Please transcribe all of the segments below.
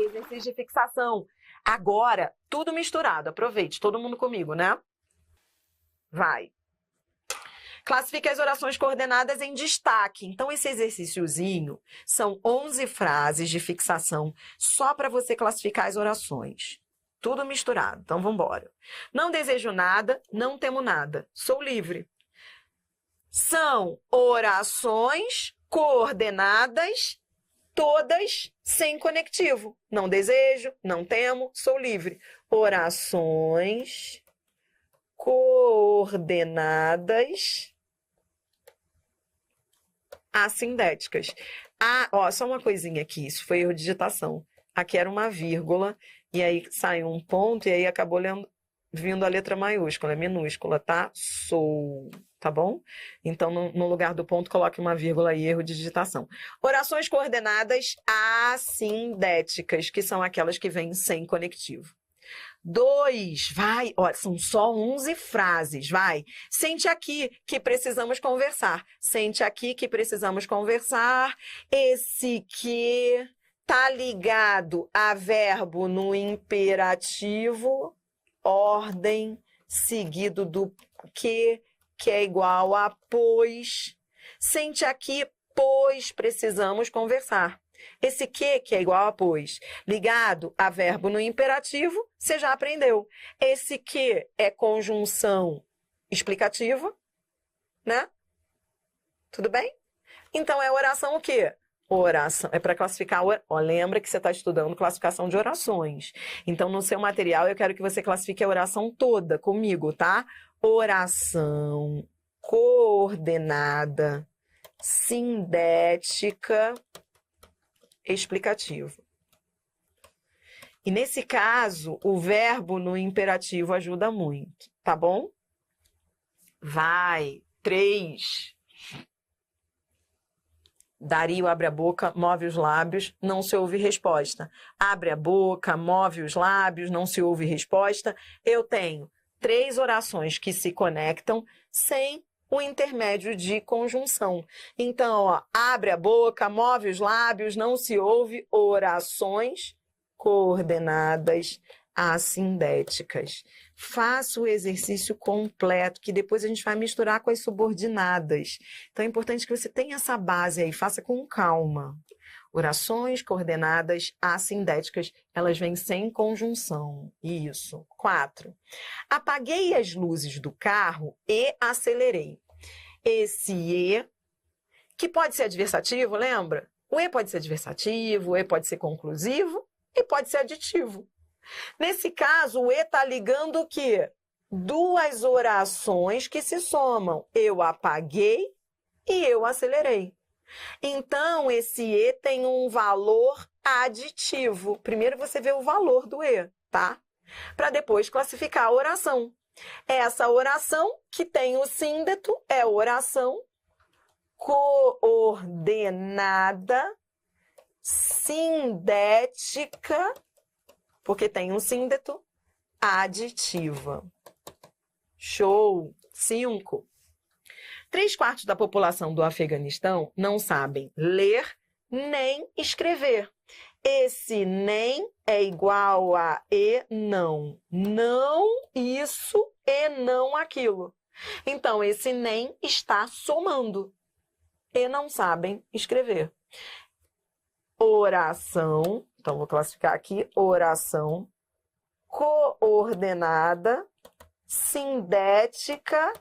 exercício de fixação. Agora, tudo misturado. Aproveite, todo mundo comigo, né? Vai. Classifique as orações coordenadas em destaque. Então, esse exercíciozinho são 11 frases de fixação só para você classificar as orações. Tudo misturado. Então, vamos embora. Não desejo nada, não temo nada. Sou livre. São orações coordenadas, todas sem conectivo. Não desejo, não temo, sou livre. Orações coordenadas assindéticas. Ah, ó, só uma coisinha aqui, isso foi erro de digitação. Aqui era uma vírgula, e aí saiu um ponto, e aí acabou vindo a letra maiúscula, é minúscula, tá? Sou, tá bom? Então, no lugar do ponto, coloque uma vírgula e erro de digitação. Orações coordenadas assindéticas, que são aquelas que vêm sem conectivo. 2, vai, ó, são só 11 frases, vai. Sente aqui que precisamos conversar. Sente aqui que precisamos conversar. Esse que tá ligado a verbo no imperativo, ordem, seguido do que é igual a pois. Sente aqui, pois precisamos conversar. Esse que é igual a pois, ligado a verbo no imperativo, você já aprendeu. Esse que é conjunção explicativa, né? Tudo bem? Então, é oração o quê? Oração. É para classificar... Ó, lembra que você está estudando classificação de orações. Então, no seu material, eu quero que você classifique a oração toda comigo, tá? Oração coordenada, sindética, explicativo. E nesse caso, o verbo no imperativo ajuda muito, tá bom? Vai. 3. Dario abre a boca, move os lábios, não se ouve resposta. Abre a boca, move os lábios, não se ouve resposta. Eu tenho 3 orações que se conectam sem o intermédio de conjunção. Então, ó, abre a boca, move os lábios, não se ouve, orações coordenadas assindéticas. Faça o exercício completo, que depois a gente vai misturar com as subordinadas. Então, é importante que você tenha essa base aí, faça com calma. Orações coordenadas assindéticas, elas vêm sem conjunção. Isso. 4. Apaguei as luzes do carro e acelerei. Esse e, que pode ser adversativo, lembra? O e pode ser adversativo, o e pode ser conclusivo e pode ser aditivo. Nesse caso, o e está ligando o quê? 2 orações que se somam. Eu apaguei e eu acelerei. Então, esse e tem um valor aditivo. Primeiro você vê o valor do e, tá? Para depois classificar a oração. Essa oração que tem o síndeto é oração coordenada, sindética, porque tem um síndeto, aditiva. Show! 5. 3/4 da população do Afeganistão não sabem ler nem escrever. Esse nem é igual a e não. Não isso e não aquilo. Então, esse nem está somando. E não sabem escrever. Oração, então vou classificar aqui, oração coordenada, sindética,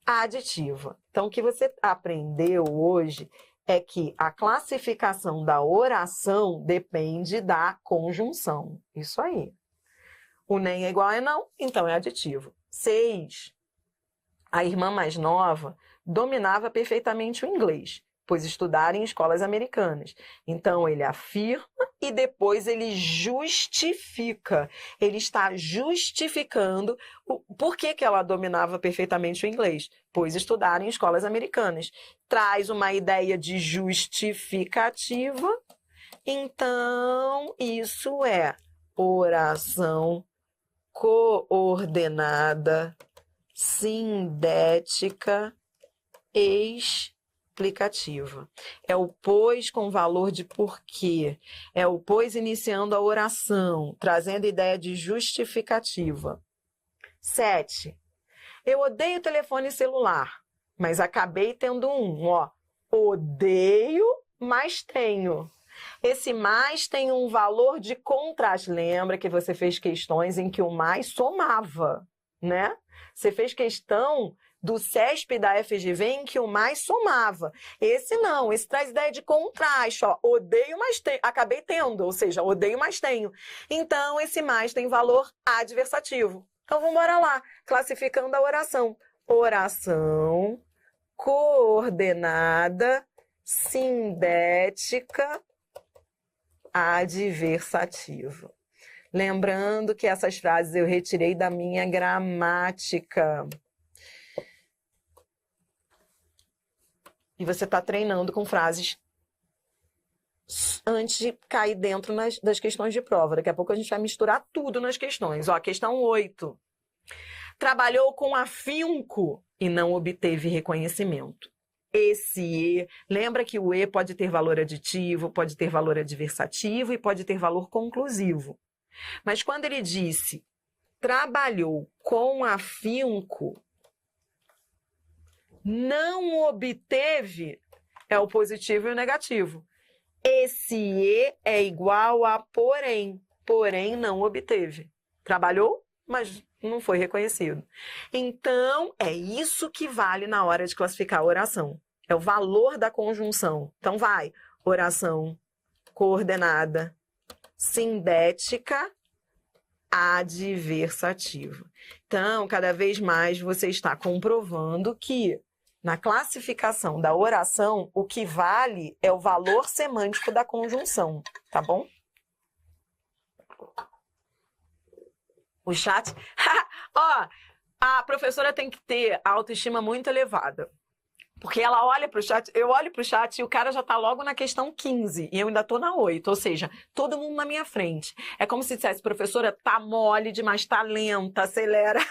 aditiva. Então, o que você aprendeu hoje é que a classificação da oração depende da conjunção. Isso aí. O nem é igual a não, então é aditivo. 6. A irmã mais nova dominava perfeitamente o inglês, pois estudara em escolas americanas. Então, ele afirma e depois ele justifica. Ele está justificando por que ela dominava perfeitamente o inglês, pois estudara em escolas americanas. Traz uma ideia de justificativa. Então, isso é oração coordenada, sindética, explicativa. explicativa. É o pois com valor de porquê. É o pois iniciando a oração, trazendo ideia de justificativa. 7. Eu odeio telefone celular, mas acabei tendo um. Ó, odeio, mas tenho. Esse mais tem um valor de contraste. Lembra que você fez questões em que o mais somava, né? Você fez questão do CESP e da FGV em que o mais somava. Esse não, esse traz ideia de contraste. Ó, odeio, mas tenho. Acabei tendo, ou seja, odeio, mas tenho. Então, esse mais tem valor adversativo. Então, vamos embora lá, classificando a oração. Oração coordenada, sindética, adversativa. Lembrando que essas frases eu retirei da minha gramática. E você está treinando com frases antes de cair dentro das questões de prova. Daqui a pouco a gente vai misturar tudo nas questões. Ó, questão 8. Trabalhou com afinco e não obteve reconhecimento. Esse E, lembra que o E pode ter valor aditivo, pode ter valor adversativo e pode ter valor conclusivo. Mas quando ele disse trabalhou com afinco, não obteve, é o positivo e o negativo. Esse E é igual a porém, porém não obteve. Trabalhou, mas não foi reconhecido. Então, é isso que vale na hora de classificar a oração. É o valor da conjunção. Então, vai, oração coordenada, sindética, adversativa. Então, cada vez mais você está comprovando que na classificação da oração, o que vale é o valor semântico da conjunção, tá bom? O chat... Ó, a professora tem que ter a autoestima muito elevada. Porque ela olha para o chat, eu olho para o chat e o cara já está logo na questão 15 e eu ainda estou na 8, ou seja, todo mundo na minha frente. É como se dissesse, professora, tá mole demais, tá lenta, acelera.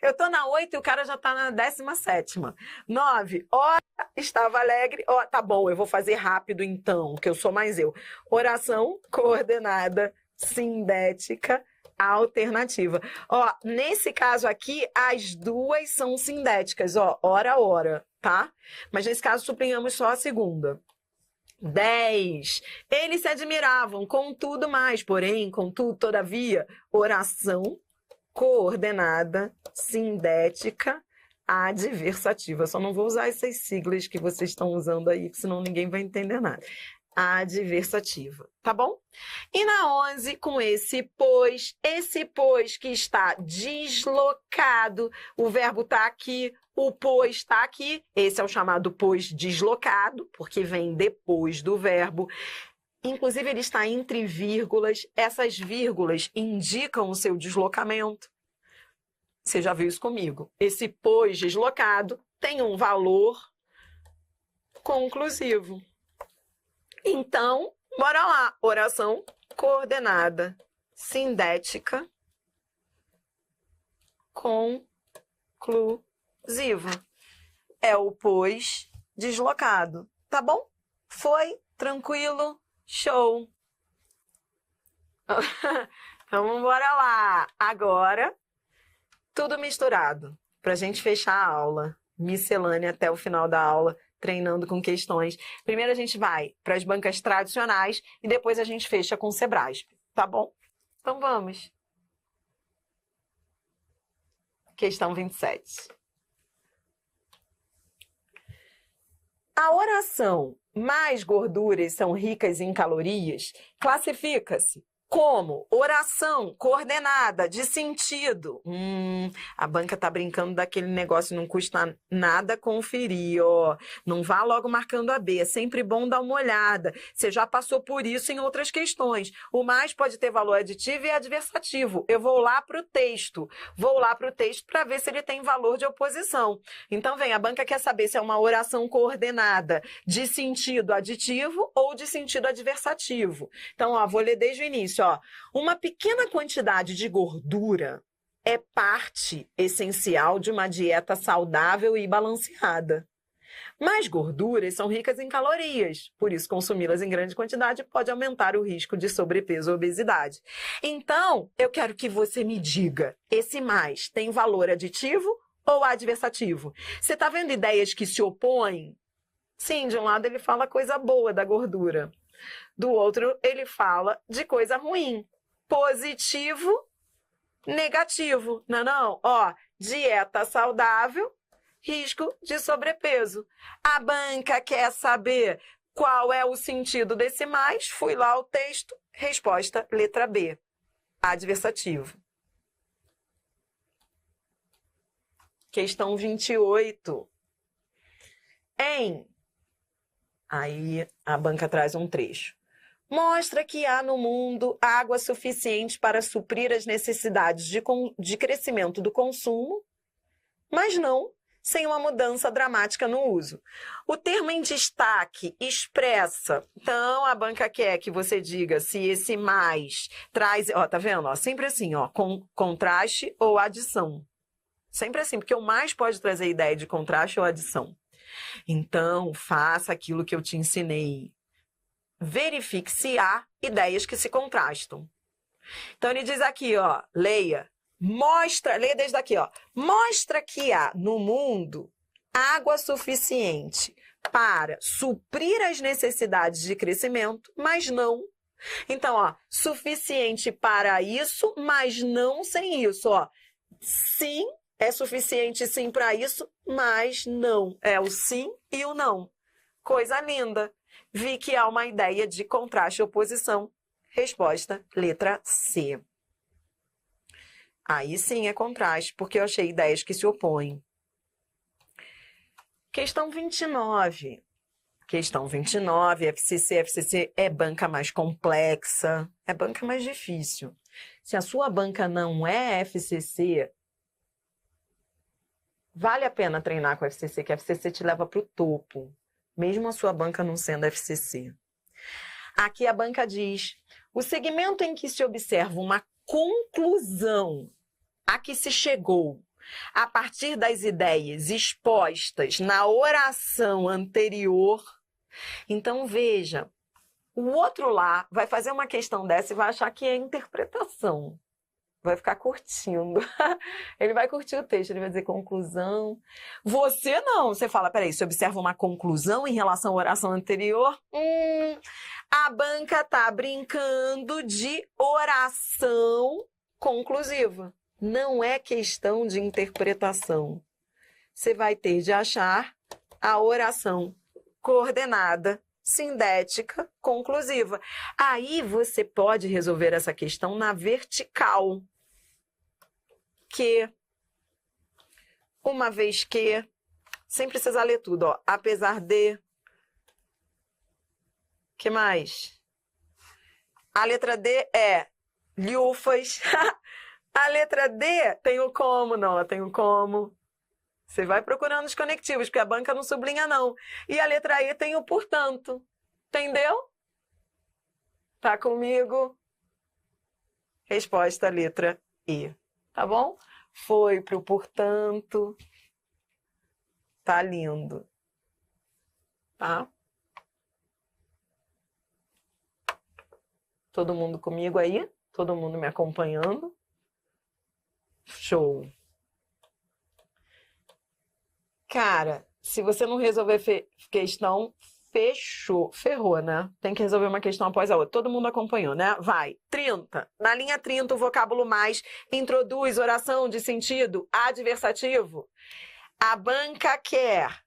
Eu estou na 8 e o cara já está na 17ª. 9, ó, estava alegre, ó, tá bom, eu vou fazer rápido então, que eu sou mais eu. Oração coordenada, sindética, alternativa. Ó, nesse caso aqui, as duas são sindéticas, ó, ora, tá? Mas nesse caso, sublinhamos só a segunda. 10. Eles se admiravam, contudo mais, porém, contudo, todavia, oração coordenada, sindética, adversativa. Só não vou usar essas siglas que vocês estão usando aí, senão ninguém vai entender nada. Adversativa, tá bom? E na 11, com esse pois que está deslocado, o verbo está aqui, o pois está aqui, esse é o chamado pois deslocado, porque vem depois do verbo. Inclusive, ele está entre vírgulas, essas vírgulas indicam o seu deslocamento. Você já viu isso comigo. Esse pois deslocado tem um valor conclusivo. Então, bora lá. Oração coordenada, sindética, conclusiva. É o pois deslocado. Tá bom? Foi? Tranquilo? Show! Então, bora lá. Agora, tudo misturado. Pra gente fechar a aula. Miscelânea até o final da aula. Treinando com questões. Primeiro a gente vai para as bancas tradicionais e depois a gente fecha com o Sebrasp, tá bom? Então vamos. Questão 27. A oração mais gorduras são ricas em calorias classifica-se como oração coordenada de sentido. A banca tá brincando daquele negócio, não custa nada conferir, ó. Não vá logo marcando a B, é sempre bom dar uma olhada. Você já passou por isso em outras questões. O mais pode ter valor aditivo e adversativo. Eu vou lá para o texto para ver se ele tem valor de oposição. Então, vem, a banca quer saber se é uma oração coordenada de sentido aditivo ou de sentido adversativo. Então, ó, vou ler desde o início. Ó, uma pequena quantidade de gordura é parte essencial de uma dieta saudável e balanceada. Mas gorduras são ricas em calorias, por isso consumi-las em grande quantidade pode aumentar o risco de sobrepeso ou obesidade. Então, eu quero que você me diga, esse mais tem valor aditivo ou adversativo? Você está vendo ideias que se opõem? Sim, de um lado ele fala coisa boa da gordura, do outro ele fala de coisa ruim. Positivo, negativo, não? Ó, dieta saudável, risco de sobrepeso. A banca quer saber qual é o sentido desse mais? Fui lá ao texto, resposta letra B, adversativo. Questão 28. Aí a banca traz um trecho. Mostra que há no mundo água suficiente para suprir as necessidades de crescimento do consumo, mas não sem uma mudança dramática no uso. O termo em destaque expressa, então a banca quer que você diga se esse mais traz, ó, tá vendo? Ó, sempre assim, ó, com contraste ou adição. Sempre assim, porque o mais pode trazer ideia de contraste ou adição. Então, faça aquilo que eu te ensinei. Verifique se há ideias que se contrastam. Então, ele diz aqui, ó, leia desde aqui, ó. Mostra que há no mundo água suficiente para suprir as necessidades de crescimento, mas não. Então, ó, suficiente para isso, mas não sem isso, ó. Sim, é suficiente sim para isso, mas não. É o sim e o não. Coisa linda. Vi que há uma ideia de contraste e oposição. Resposta, letra C. Aí sim é contraste, porque eu achei ideias que se opõem. Questão 29. Questão 29, FCC é banca mais complexa, é banca mais difícil. Se a sua banca não é FCC, vale a pena treinar com a FCC, que a FCC te leva para o topo, mesmo a sua banca não sendo FCC. Aqui a banca diz, o segmento em que se observa uma conclusão a que se chegou a partir das ideias expostas na oração anterior. Então, veja, o outro lá vai fazer uma questão dessa e vai achar que é interpretação. Vai ficar curtindo. Ele vai curtir o texto, ele vai dizer conclusão. Você não, você fala, peraí, você observa uma conclusão em relação à oração anterior? A banca tá brincando de oração conclusiva. Não é questão de interpretação. Você vai ter de achar a oração coordenada, sindética, conclusiva. Aí você pode resolver essa questão na vertical. Que, uma vez que, sem precisar ler tudo, ó, apesar de, que mais? A letra D é lhufas. A letra D tem o como, não, ela tem o como. Você vai procurando os conectivos, porque a banca não sublinha, não. E a letra E tem o portanto. Entendeu? Tá comigo? Resposta, letra E. Tá bom? Foi pro portanto. Tá lindo. Tá? Todo mundo comigo aí? Todo mundo me acompanhando? Show. Cara, se você não resolver questão, ferrou, né? Tem que resolver uma questão após a outra. Todo mundo acompanhou, né? Vai. 30. Na linha 30, o vocábulo mais introduz oração de sentido adversativo. A banca quer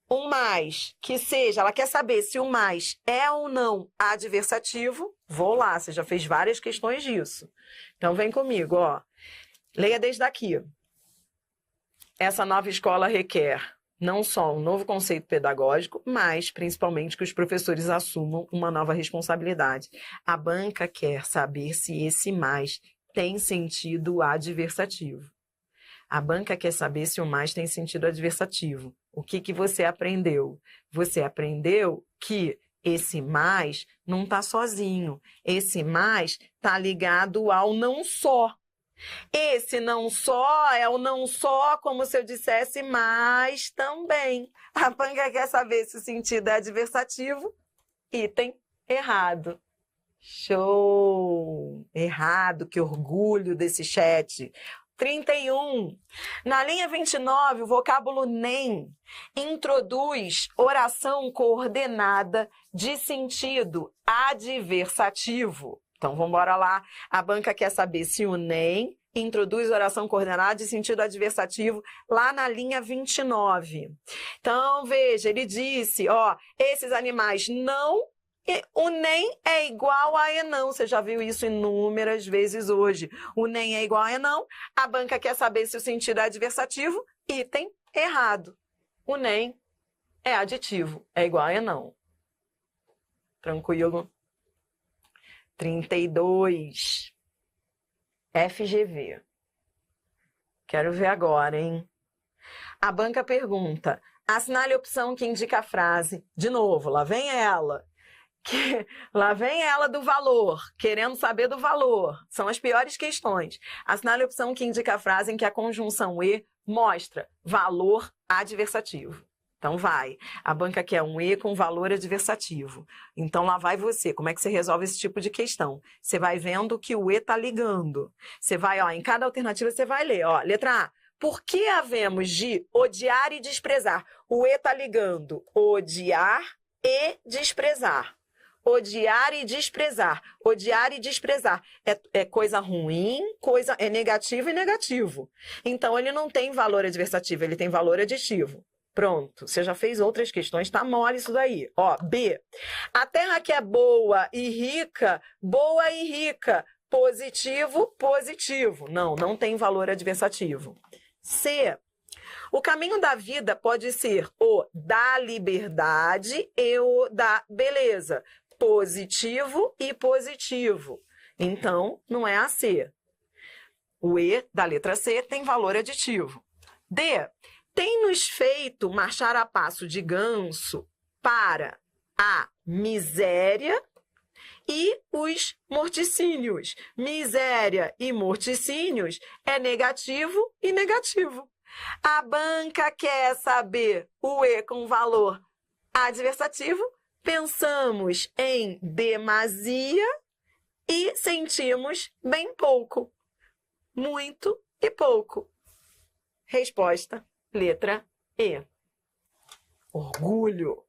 um mais que seja, ela quer saber se o mais é ou não adversativo. Vou lá, você já fez várias questões disso. Então vem comigo, ó. Leia desde aqui. Essa nova escola requer não só um novo conceito pedagógico, mas principalmente que os professores assumam uma nova responsabilidade. A banca quer saber se esse mais tem sentido adversativo. A banca quer saber se o mais tem sentido adversativo. O que você aprendeu? Você aprendeu que esse mais não está sozinho. Esse mais está ligado ao não só. Esse não só é o não só, como se eu dissesse mas também. A banca quer saber se o sentido é adversativo. Item errado. Show! Errado, que orgulho desse chat. 31. Na linha 29, o vocábulo NEM introduz oração coordenada de sentido adversativo. Então, vamos embora lá. A banca quer saber se o NEM introduz oração coordenada de sentido adversativo lá na linha 29. Então, veja, ele disse, ó, esses animais não... O NEM é igual a ENão. Você já viu isso inúmeras vezes hoje. O NEM é igual a ENão. A banca quer saber se o sentido é adversativo. Item errado. O NEM é aditivo. É igual a ENão. Tranquilo? 32. FGV. Quero ver agora, hein? A banca pergunta. Assinale a opção que indica a frase. De novo, lá vem ela. Lá vem ela do valor, querendo saber do valor. São as piores questões. Assinale a opção que indica a frase em que a conjunção E mostra valor adversativo. Então vai. A banca quer um E com valor adversativo. Então lá vai você. Como é que você resolve esse tipo de questão? Você vai vendo que o E está ligando. Você vai, ó, em cada alternativa você vai ler. Ó, letra A. Por que havemos de odiar e desprezar? O E está ligando odiar e desprezar. Odiar e desprezar. Odiar e desprezar. É coisa ruim, é negativo e negativo. Então, ele não tem valor adversativo, ele tem valor aditivo. Pronto, você já fez outras questões, tá mole isso daí. Ó, B. A terra que é boa e rica, positivo, positivo. Não tem valor adversativo. C. O caminho da vida pode ser o da liberdade e o da beleza. Positivo e positivo. Então, não é a C. O E da letra C tem valor aditivo. D. Tem nos feito marchar a passo de ganso para a miséria e os morticínios. Miséria e morticínios é negativo e negativo. A banca quer saber o E com valor adversativo. Pensamos em demasia e sentimos bem pouco. Muito e pouco. Resposta, letra E. Orgulho.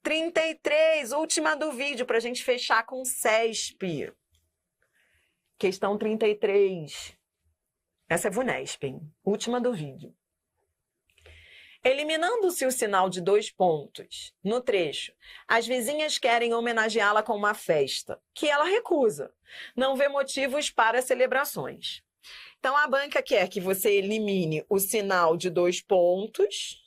33, última do vídeo, para a gente fechar com CESP. Questão 33. Essa é VUNESP, hein? Última do vídeo. Eliminando-se o sinal de 2 pontos no trecho, as vizinhas querem homenageá-la com uma festa, que ela recusa. Não vê motivos para celebrações. Então, a banca quer que você elimine o sinal de 2 pontos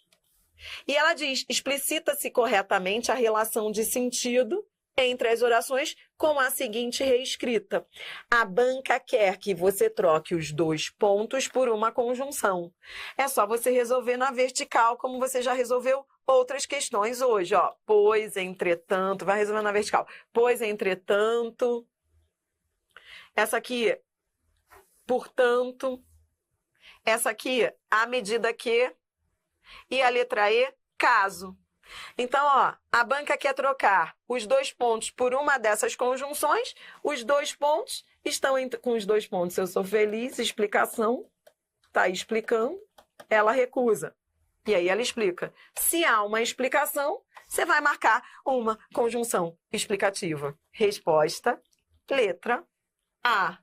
e ela diz, explicita-se corretamente a relação de sentido entre as orações com a seguinte reescrita. A banca quer que você troque os 2 pontos por uma conjunção. É só você resolver na vertical, como você já resolveu outras questões hoje. Ó, pois, entretanto, vai resolver na vertical. Pois, entretanto. Essa aqui, portanto. Essa aqui, à medida que. E a letra E, caso. Então, ó, a banca quer trocar os 2 pontos por uma dessas conjunções. Os 2 pontos estão com os 2 pontos. Eu sou feliz, explicação. Tá aí explicando. Ela recusa. E aí ela explica. Se há uma explicação, você vai marcar uma conjunção explicativa. Resposta, letra A.